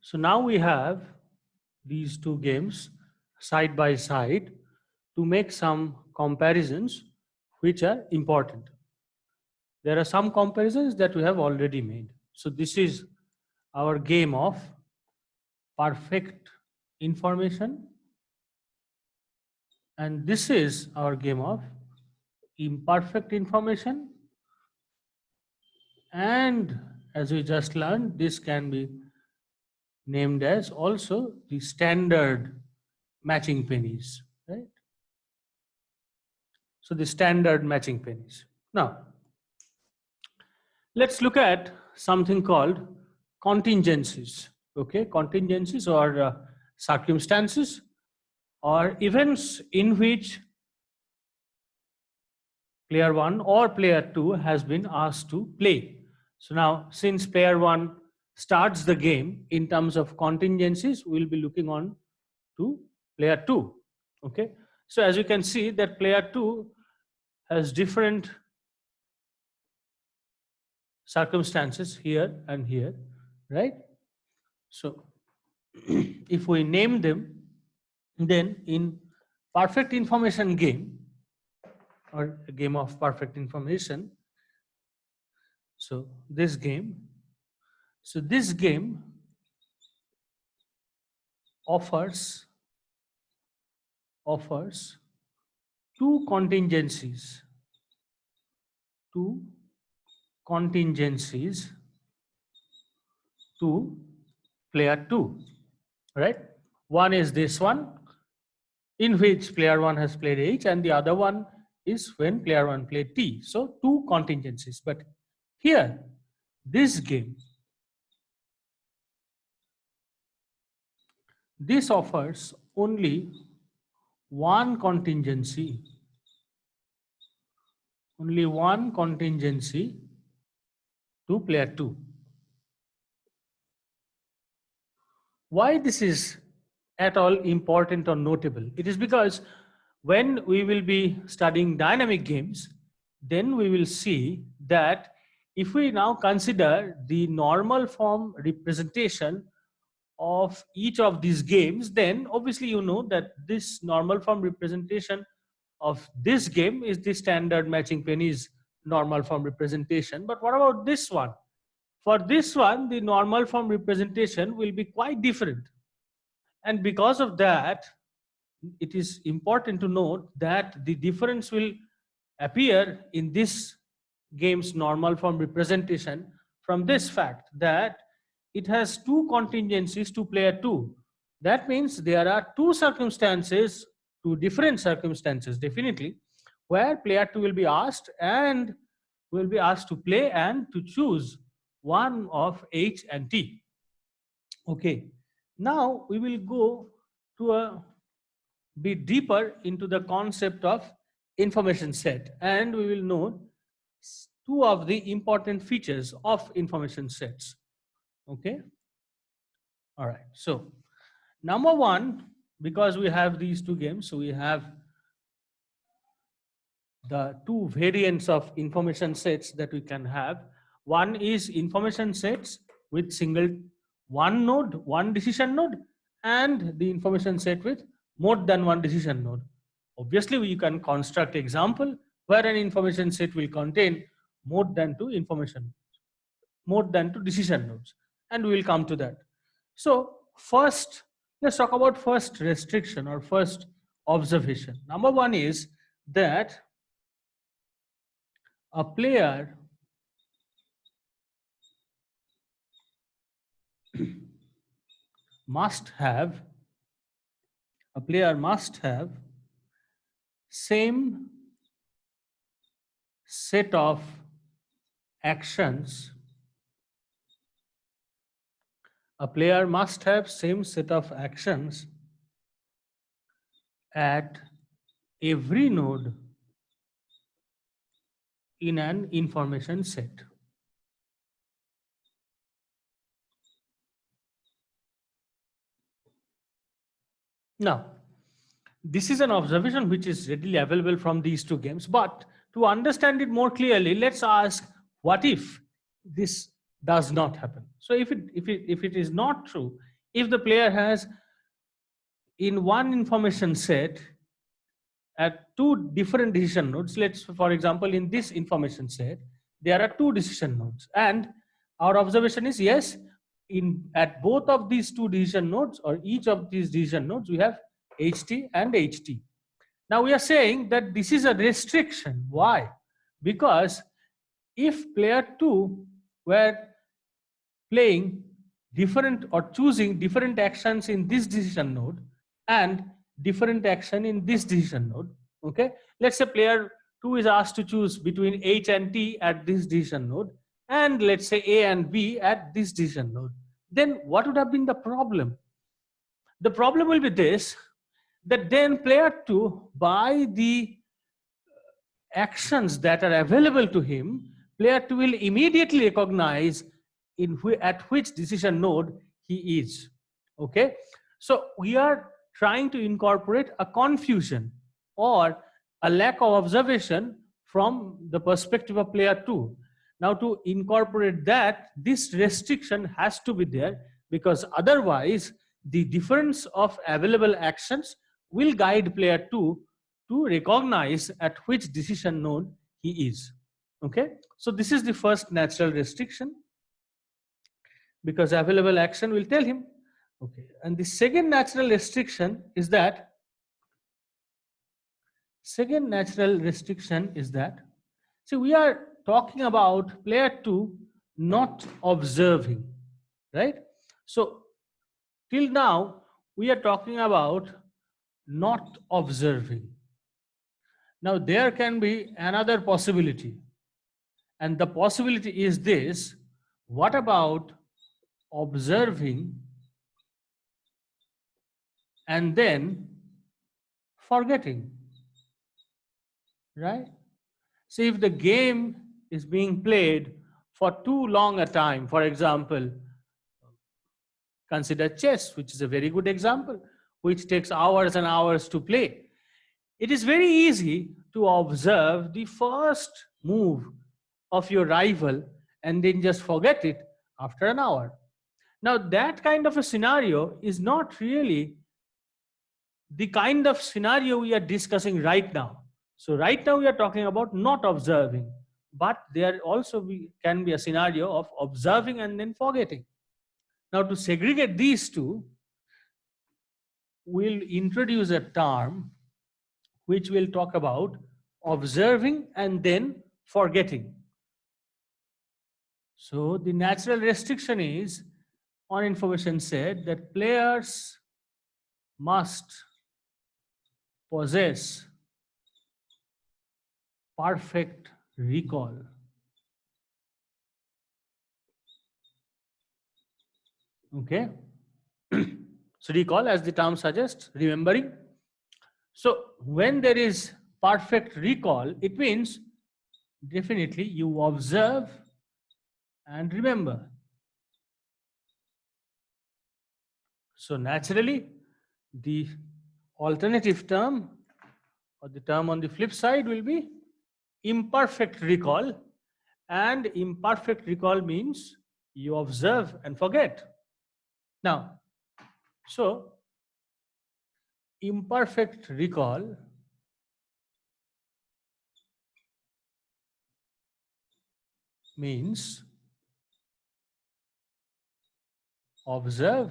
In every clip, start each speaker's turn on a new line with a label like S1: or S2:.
S1: So now we have these two games side by side to make some comparisons which are important. There are some comparisons that we have already made. So this is our game of perfect information, and this is our game of imperfect information. And as we just learned, this can be named as also the standard matching pennies, right? So the standard matching pennies. Now, let's look at something called contingencies. Okay, contingencies or circumstances or events in which player 1 or player 2 has been asked to play. So now, since player 1 starts the game, in terms of contingencies, we'll be looking on to player 2. Okay, so as you can see that player 2 has different circumstances here and here, right? So if we name them, then in perfect information game or a game of perfect information, so this game offers two contingencies to player 2, right? One is this one, in which player 1 has played H, and the other one is when player 1 played T. So two contingencies. But here, this game, this offers only one contingency to player 2. Why this is at all important or notable? It is because when we will be studying dynamic games, then we will see that if we now consider the normal form representation of each of these games, then obviously you know that this normal form representation of this game is the standard matching pennies normal form representation. But what about this one? For this one, the normal form representation will be quite different. And because of that, it is important to note that the difference will appear in this game's normal form representation from this fact that it has two contingencies to player 2. That means there are two different circumstances, definitely, where player 2 will be asked to play and to choose one of H and T. Okay, now we will go to a bit deeper into the concept of information set, and we will know two of the important features of information sets. Okay, all right. So number one, because we have these two games, so we have the two variants of information sets that we can have. One is information sets with single one node, one decision node, and the information set with more than one decision node. Obviously, we can construct example where an information set will contain more than two decision nodes, and we will come to that. So first, let's talk about first restriction or first observation. Number one is that a player must have same set of actions. A player must have same set of actions at every node in an information set. Now, this is an observation which is readily available from these two games, but to understand it more clearly, let's ask, what if this does not happen? So if it is not true, If the player has in one information set at two different decision nodes, let's for example in this information set there are two decision nodes, and our observation is yes, in at both of these two decision nodes or each of these decision nodes we have HT and HT. Now we are saying that this is a restriction. Why? Because if player 2 were playing different or choosing different actions in this decision node and different action in this decision node, okay, let's say player 2 is asked to choose between H and T at this decision node, and let's say A and B at this decision node, then what would have been the problem? The problem will be this, that then player 2 by the actions that are available to him, player 2 will immediately recognize at which decision node he is. Okay, so we are trying to incorporate a confusion or a lack of observation from the perspective of player 2. Now to incorporate that, this restriction has to be there, because otherwise the difference of available actions will guide player 2 to recognize at which decision node he is. Okay, so this is the first natural restriction, because available action will tell him. Okay, and the second natural restriction is that see, we are talking about player 2 not observing, right? So till now we are talking about not observing. Now there can be another possibility, and the possibility is this: what about observing and then forgetting, right? So if the game is being played for too long a time, for example, consider chess, which is a very good example, which takes hours and hours to play. It is very easy to observe the first move of your rival and then just forget it after an hour. Now, that kind of a scenario is not really the kind of scenario we are discussing right now. So right now we are talking about not observing, but there also can be a scenario of observing and then forgetting. Now to segregate these two, we'll introduce a term which will talk about observing and then forgetting. So the natural restriction is on information set that players must possess perfect recall. Okay. So recall, as the term suggests, remembering. So when there is perfect recall, it means definitely you observe and remember. So naturally, the alternative term or the term on the flip side will be imperfect recall, and imperfect recall means you observe and forget. Now, so imperfect recall means observe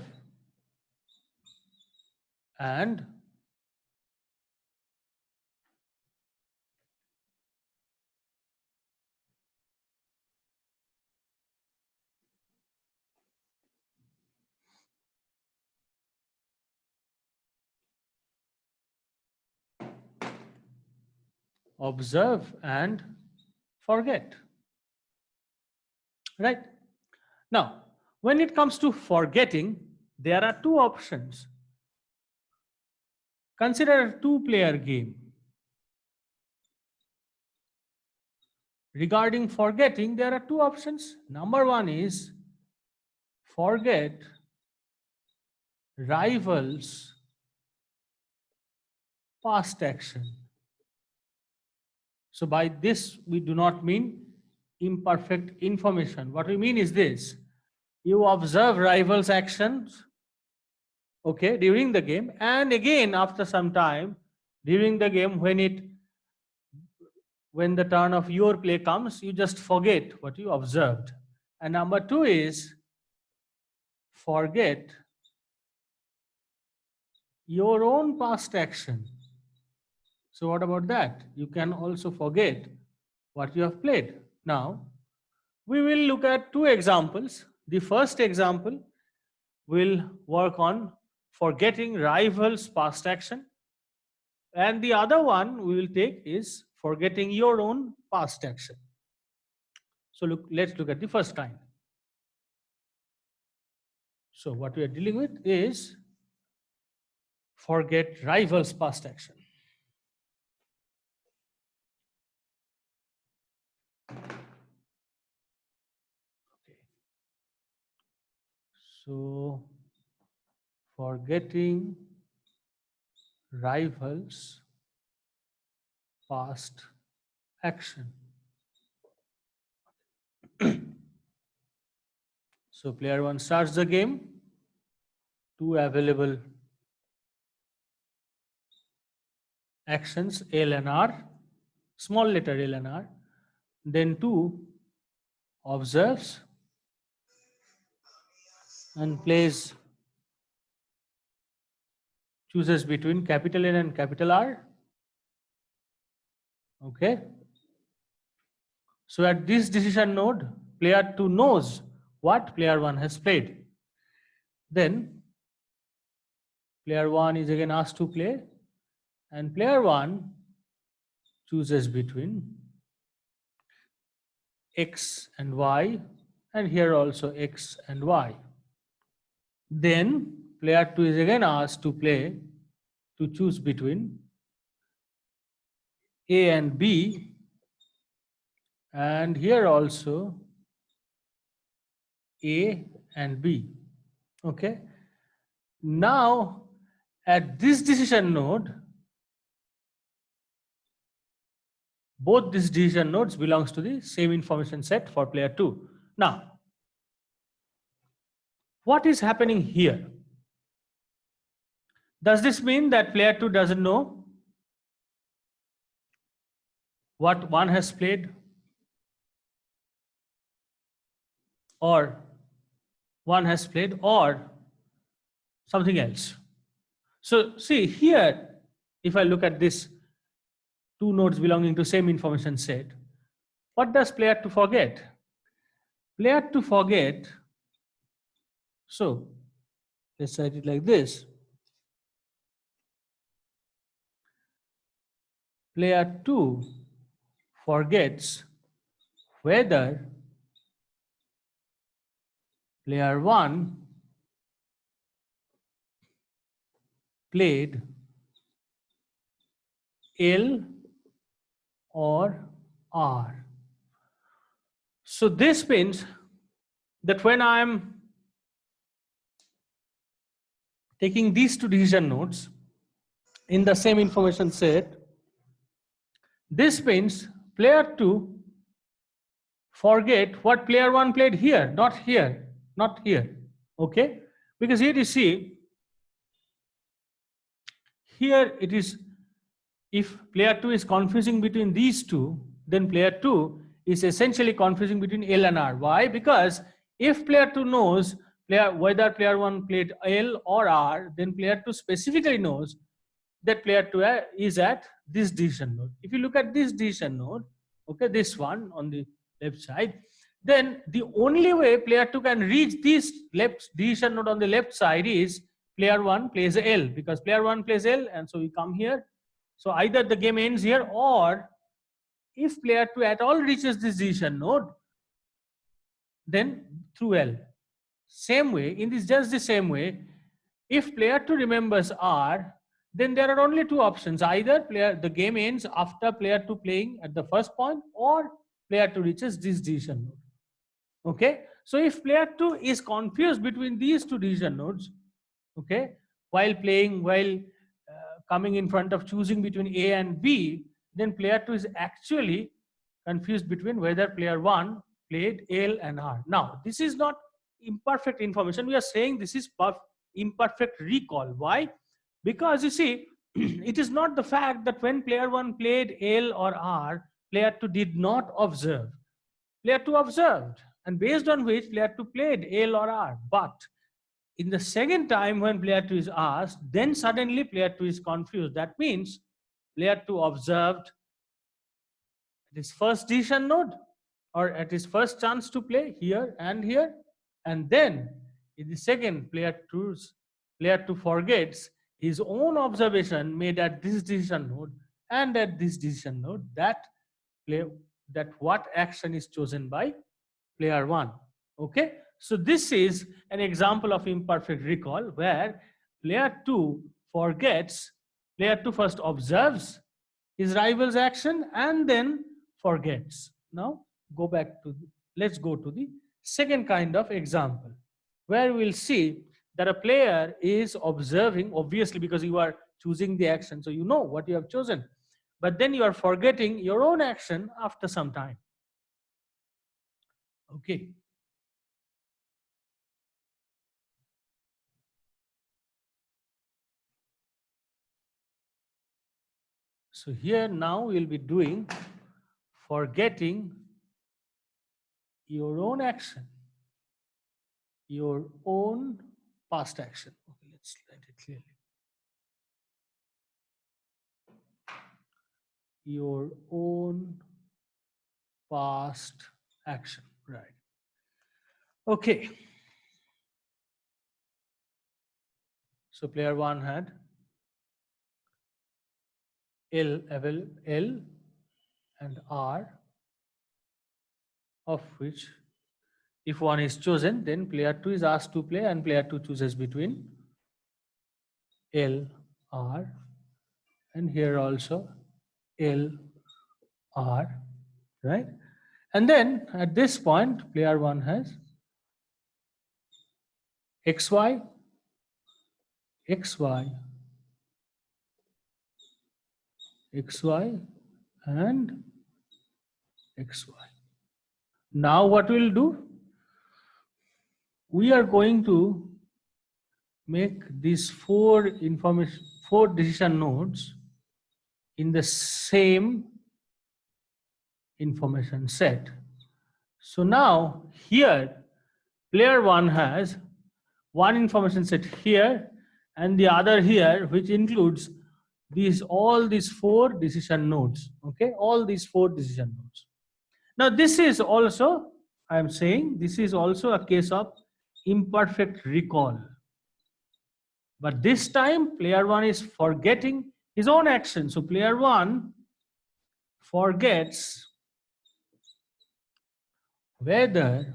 S1: and observe and forget. Right? Now, when it comes to forgetting, there are two options. Consider a two-player game. Regarding forgetting, there are two options. Number one is forget rivals' past action. So by this, we do not mean imperfect information. What we mean is this: you observe rivals' actions okay, during the game, and again after some time during the game, when the turn of your play comes, you just forget what you observed. And number two is forget your own past action. So what about that? You can also forget what you have played. Now, we will look at two examples. The first example will work on forgetting rivals' past action, and the other one we will take is forgetting your own past action. So let's look at the first kind. So what we are dealing with is forget rivals' past action. Okay. So forgetting rivals' past action. So player 1 starts the game, two available actions L and R, small letter L and R, then 2 observes and chooses between capital N and capital R. Okay. So at this decision node, player 2 knows what player 1 has played. Then player 1 is again asked to play, and player 1 chooses between X and Y, and here also X and Y. Then player 2 is again asked to choose between A and B, and here also A and B. Okay. Now at this decision node, both these decision nodes belongs to the same information set for player 2. Now, what is happening here? Does this mean that player 2 doesn't know what one has played, or one has played, or something else? So see here, if I look at this two nodes belonging to same information set, what does player 2 forget? Player 2 forget, so let's write it like this. Player 2 forgets whether player 1 played L or R. So this means that when I am taking these two decision nodes in the same information set, this means player 2 forget what player 1 played here, not here, not here. Okay? Because here you see, here it is, if player 2 is confusing between these two, then player 2 is essentially confusing between L and R. Why? Because if player 2 knows whether player 1 played L or R, then player 2 specifically knows that player 2 is at this decision node. If you look at this decision node, okay, this one on the left side, then the only way player 2 can reach this left decision node on the left side is player 1 plays L, because player 1 plays L, and so we come here. So either the game ends here, or if player 2 at all reaches this decision node, then through L. Same way, in this just the same way, if player 2 remembers R, then there are only two options. Either the game ends after player 2 playing at the first point, or player 2 reaches this decision node. Okay. So if player 2 is confused between these two decision nodes, okay, while coming in front of choosing between A and B, then player 2 is actually confused between whether player 1 played L and R. Now, this is not imperfect information. We are saying this is imperfect recall. Why? Because you see, it is not the fact that when player 1 played L or R, player 2 did not observe. Player 2 observed, and based on which player 2 played L or R. But in the second time when player 2 is asked, then suddenly player 2 is confused. That means player 2 observed his first decision node, or at his first chance to play here, and then in the second, player 2 forgets his own observation made at this decision node and at this decision node, that what action is chosen by player 1. Okay, so this is an example of imperfect recall where player 2 forgets. Player 2 first observes his rival's action and then forgets. Now let's go to the second kind of example, where we'll see that a player is observing, obviously because you are choosing the action, so you know what you have chosen, but then you are forgetting your own action after some time. Okay. So here now we'll be doing forgetting your own action, your own past action. Okay, let's write it clearly. Your own past action, right? Okay. So player 1 had L and R, of which if one is chosen, then player 2 is asked to play, and player 2 chooses between L, R, and here also L, R, right? And then at this point, player 1 has XY, XY, XY, and XY. Now what we'll do? We are going to make these four decision nodes in the same information set. So now here player 1 has one information set here and the other here, which includes all these four decision nodes. Okay, all these four decision nodes. Now this is also, I am saying, this is also a case of imperfect recall. But this time player 1 is forgetting his own action. So player 1 forgets whether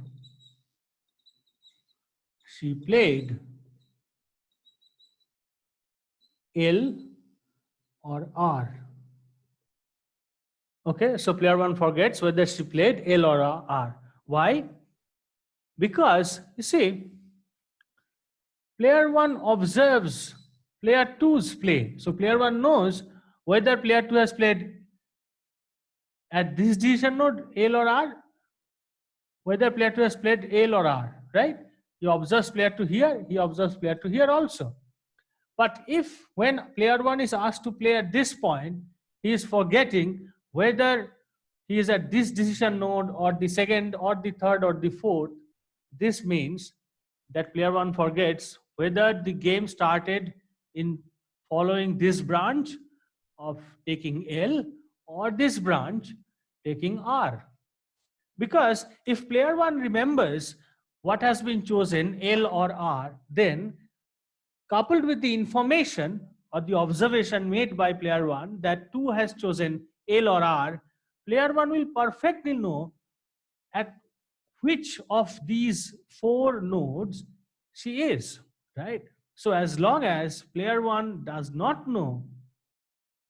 S1: she played L or R. Okay, so player 1 forgets whether she played L or R. Why? Because you see, player 1 observes player 2's play. So player 1 knows whether player 2 has played at this decision node L or R, whether player 2 has played L or R, right? He observes player 2 here, he observes player 2 here also. But if when player 1 is asked to play at this point, he is forgetting whether he is at this decision node or the second or the third or the fourth, this means that player 1 forgets whether the game started in following this branch of taking L or this branch taking R. Because if player 1 remembers what has been chosen, L or R, then coupled with the information or the observation made by player 1 that 2 has chosen L or R, player 1 will perfectly know at which of these four nodes she is, right? So as long as player 1 does not know,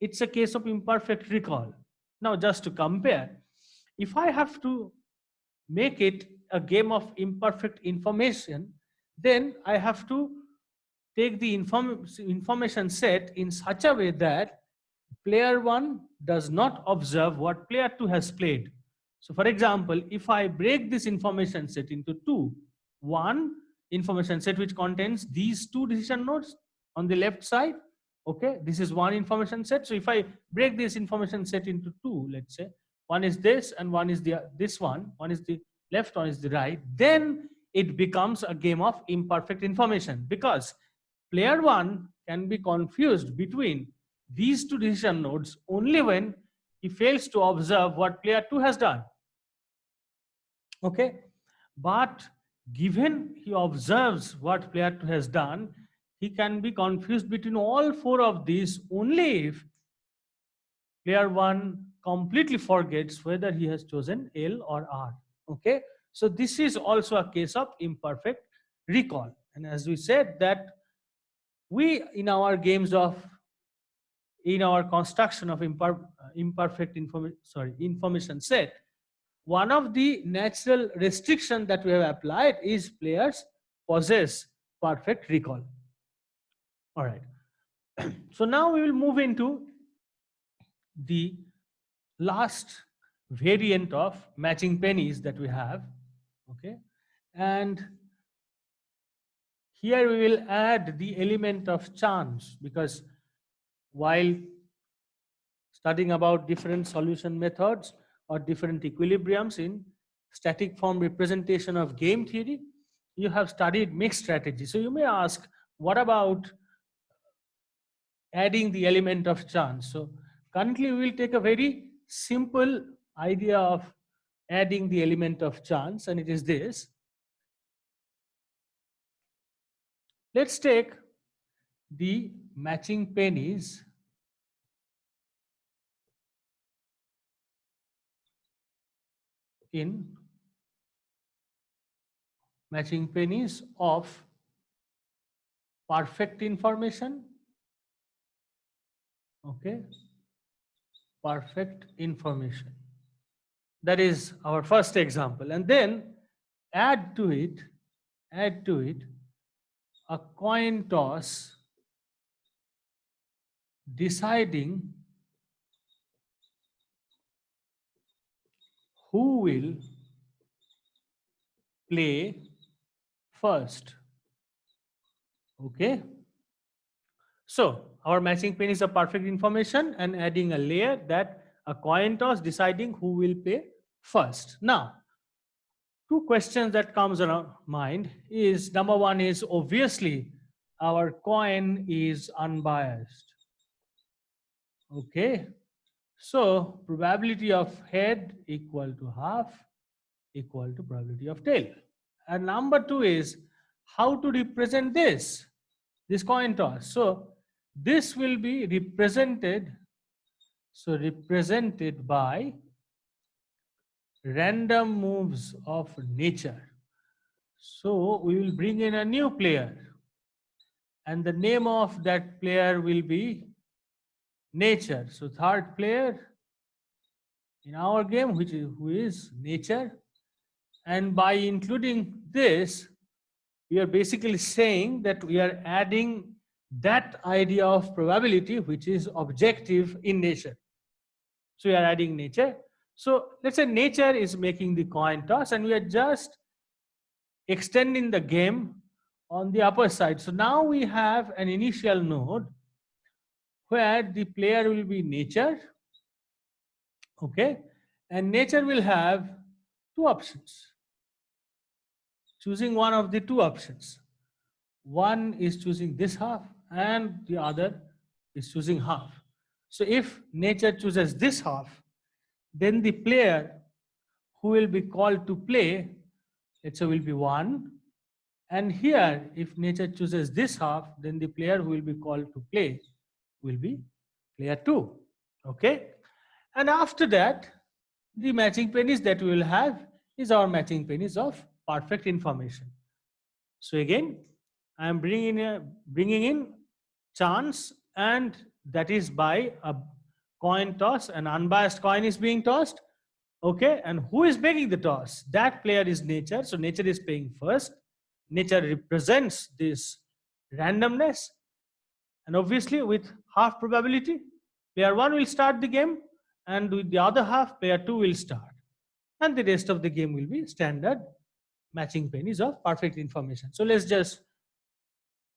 S1: it's a case of imperfect recall. Now just to compare, if I have to make it a game of imperfect information, then I have to take the information set in such a way that player 1 does not observe what player 2 has played. So for example, if I break this information set into two, one information set which contains these two decision nodes on the left side. Okay, this is one information set. So if I break this information set into two, let's say one is this and one is the this one is the left, one is the right, then it becomes a game of imperfect information, because player one can be confused between these two decision nodes only when he fails to observe what player two has done. Okay, but given he observes what player two has done, he can be confused between all four of these only if player one completely forgets whether he has chosen L or R. Okay, so this is also a case of imperfect recall. And as we said that we in our games of in our construction of imperfect information set, one of the natural restrictions that we have applied is players possess perfect recall. All right. So now we will move into the last variant of matching pennies that we have. Okay. And here we will add the element of chance, because while studying about different solution methods or different equilibriums in static form representation of game theory, you have studied mixed strategy. So you may ask, what about adding the element of chance? So currently we will take a very simple idea of adding the element of chance, and it is this. Let's take the matching pennies of perfect information. Okay, perfect information. That is our first example. And then add to it a coin toss deciding who will play first. Okay. So our matching pen is a perfect information, and adding a layer that a coin toss deciding who will play first. Now, two questions that comes around mind is, number one is obviously our coin is unbiased. Okay. So probability of head equal to half equal to probability of tail. And number two is how to represent this coin toss. So this will be represented by random moves of nature. So we will bring in a new player, and the name of that player will be nature. So third player in our game, who is nature. And by including this, we are basically saying that we are adding that idea of probability which is objective in nature. So we are adding nature. So let's say nature is making the coin toss, and we are just extending the game on the upper side. So now we have an initial node where the player will be nature. Okay, and nature will have two options, choosing one of the two options. One is choosing this half and the other is choosing half. So if nature chooses this half, then the player who will be called to play, let's say, will be 1. And here, if nature chooses this half, then the player who will be called to play will be player 2. Okay? And after that, the matching pennies that we will have is our matching pennies of perfect information. So again, I am bringing in chance, and that is by a coin toss. An unbiased coin is being tossed. Okay, and who is making the toss? That player is nature. So nature is playing first. Nature represents this randomness, and obviously with half probability, player 1 will start the game, and with the other half, player 2 will start, and the rest of the game will be standard matching pair is of perfect information. So let's just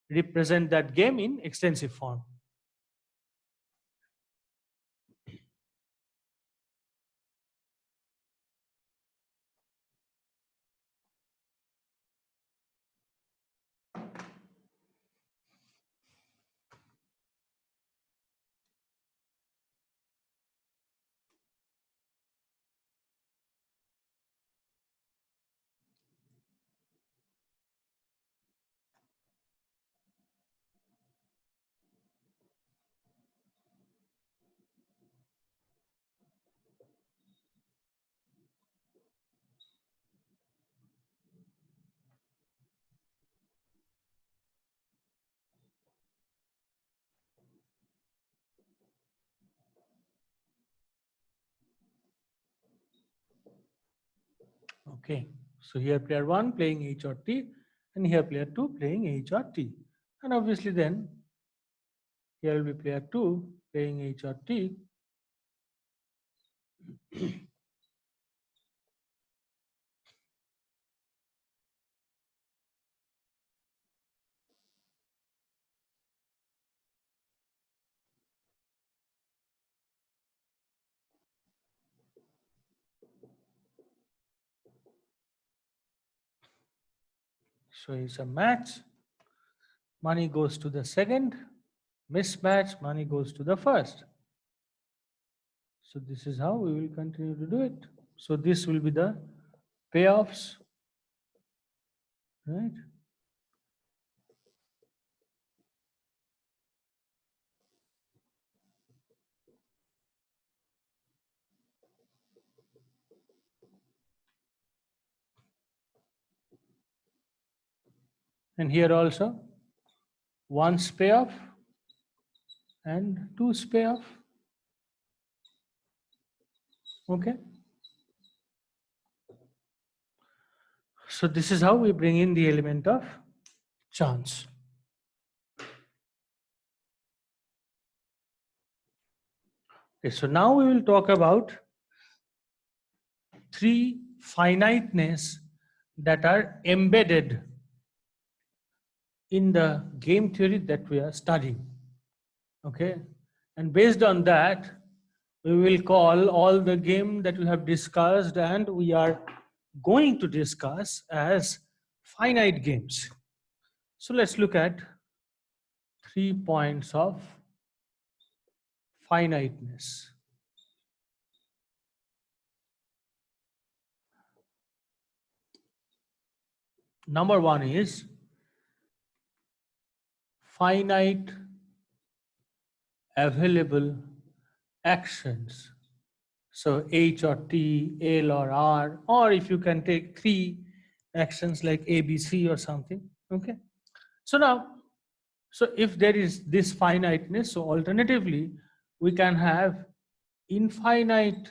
S1: represent that game in extensive form. Okay, so here player 1 playing H or T, and here player 2 playing H or T. And obviously then here will be player 2 playing H or T. So it's a match. Money goes to the second. Mismatch, money goes to the first. So this is how we will continue to do it. So this will be the payoffs, right? And here also, one's payoff and two's payoff. Okay. So this is how we bring in the element of chance. Okay, so now we will talk about three finiteness that are embedded in the game theory that we are studying. Okay, and based on that, we will call all the game that we have discussed and we are going to discuss as finite games. So let's look at 3 points of finiteness. Number one is finite available actions. So H or T, L or R, or if you can take 3 actions like A, B, C or something. Okay. So now, so if there is this finiteness, so alternatively, we can have infinite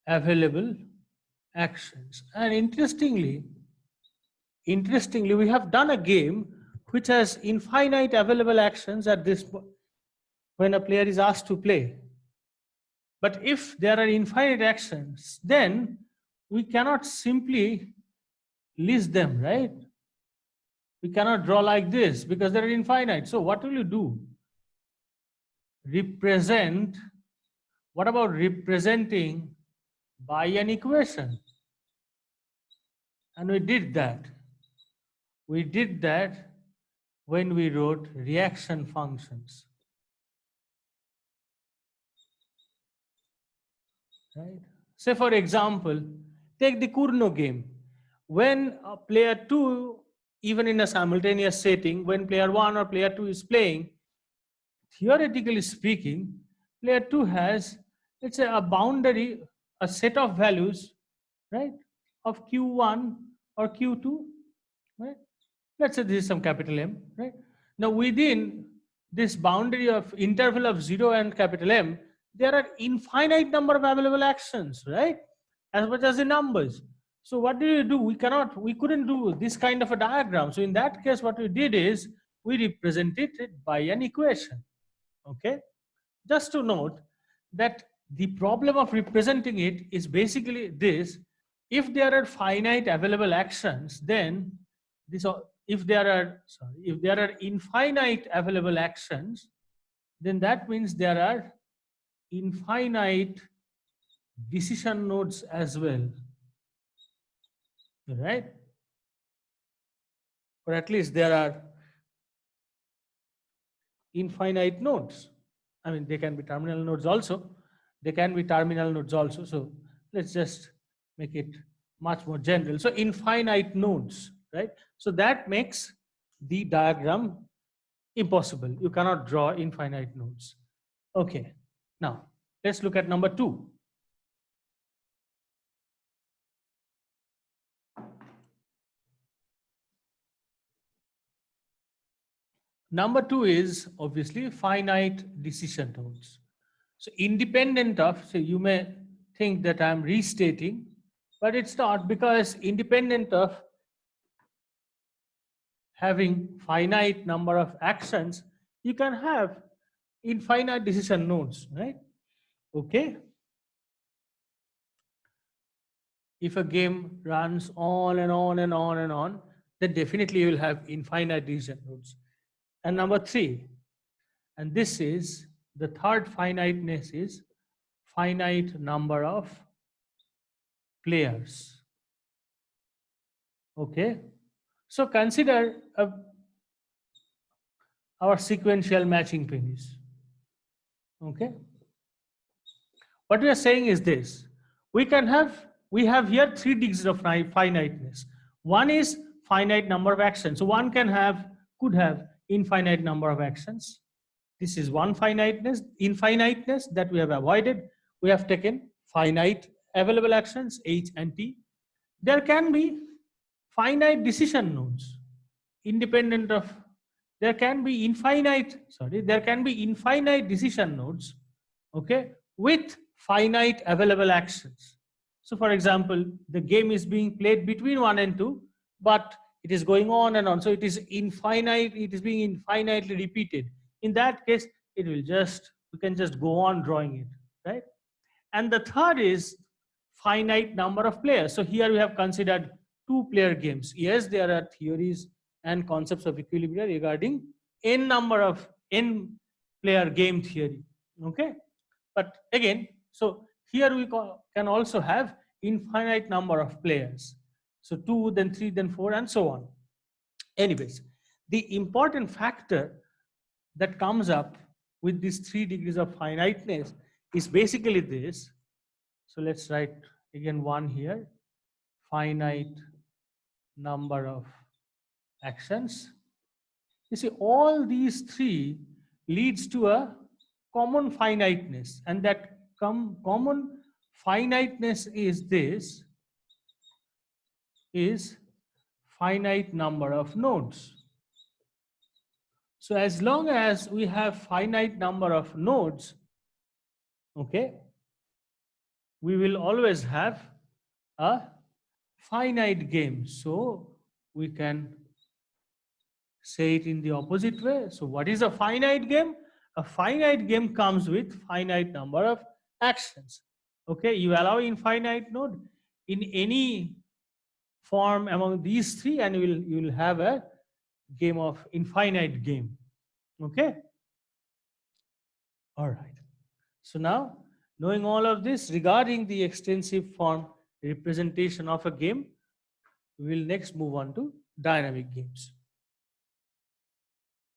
S1: available actions. And interestingly, we have done a game which has infinite available actions at this when a player is asked to play. But if there are infinite actions, then we cannot simply list them, right? We cannot draw like this because they are infinite. So what will you do? Represent. What about representing by an equation? And we did that. We did that when we wrote reaction functions. Right? Say for example, take the Kurno game. When a player 2, even in a simultaneous setting, when player 1 or player 2 is playing, theoretically speaking, player 2 has, let's say, a boundary, a set of values, right, of Q1 or Q2, right? Let's say this is some capital M, right? Now within this boundary of interval of 0 and capital M, there are infinite number of available actions, right? As much as the numbers. So what do you do? We couldn't do this kind of a diagram. So in that case, what we did is we represented it by an equation. Okay. Just to note that the problem of representing it is basically this, if there are finite available actions, then this, if there are infinite available actions, then that means there are infinite decision nodes as well, right? Or at least there are infinite nodes. I mean, they can be terminal nodes also. They can be terminal nodes also. So let's just make it much more general. So infinite nodes, right? So that makes the diagram impossible. You cannot draw infinite nodes. Okay. Now let's look at number 2. Number 2 is obviously finite decision nodes. So independent of, so you may think that I'm restating, but it's not, because independent of having finite number of actions, you can have infinite decision nodes, right? Okay. If a game runs on and on and on and on, then definitely you will have infinite decision nodes. And number 3, and this is the third finiteness, is finite number of players. Okay. So consider our sequential matching premise. Okay. What we are saying is this: we have here 3 degrees of finiteness. One is finite number of actions. So one could have infinite number of actions. This is one infiniteness that we have avoided. We have taken finite available actions, H and T. There can be finite decision nodes, independent of, there can be infinite decision nodes, okay, with finite available actions. So for example, the game is being played between 1 and 2, but it is going on and on, so it is infinite, it is being infinitely repeated. In that case, we can just go on drawing it, right? And the third is finite number of players. So here we have considered 2-player games. Yes, there are theories and concepts of equilibrium regarding n player game theory. Okay, but again, so here we can also have infinite number of players. So 2, then 3, then 4, and so on. Anyways, the important factor that comes up with these 3 degrees of finiteness is basically this. So let's write again 1 here: finite number of actions. You see, all these 3 leads to a common finiteness, and that common finiteness is finite number of nodes. So as long as we have finite number of nodes, okay, we will always have a finite game. So we can say it in the opposite way. So what is a finite game? A finite game comes with finite number of actions. Okay, you allow infinite node in any form among these 3, and you will have a game of infinite game. Okay. All right. So now, knowing all of this regarding the extensive form representation of a game, we will next move on to dynamic games.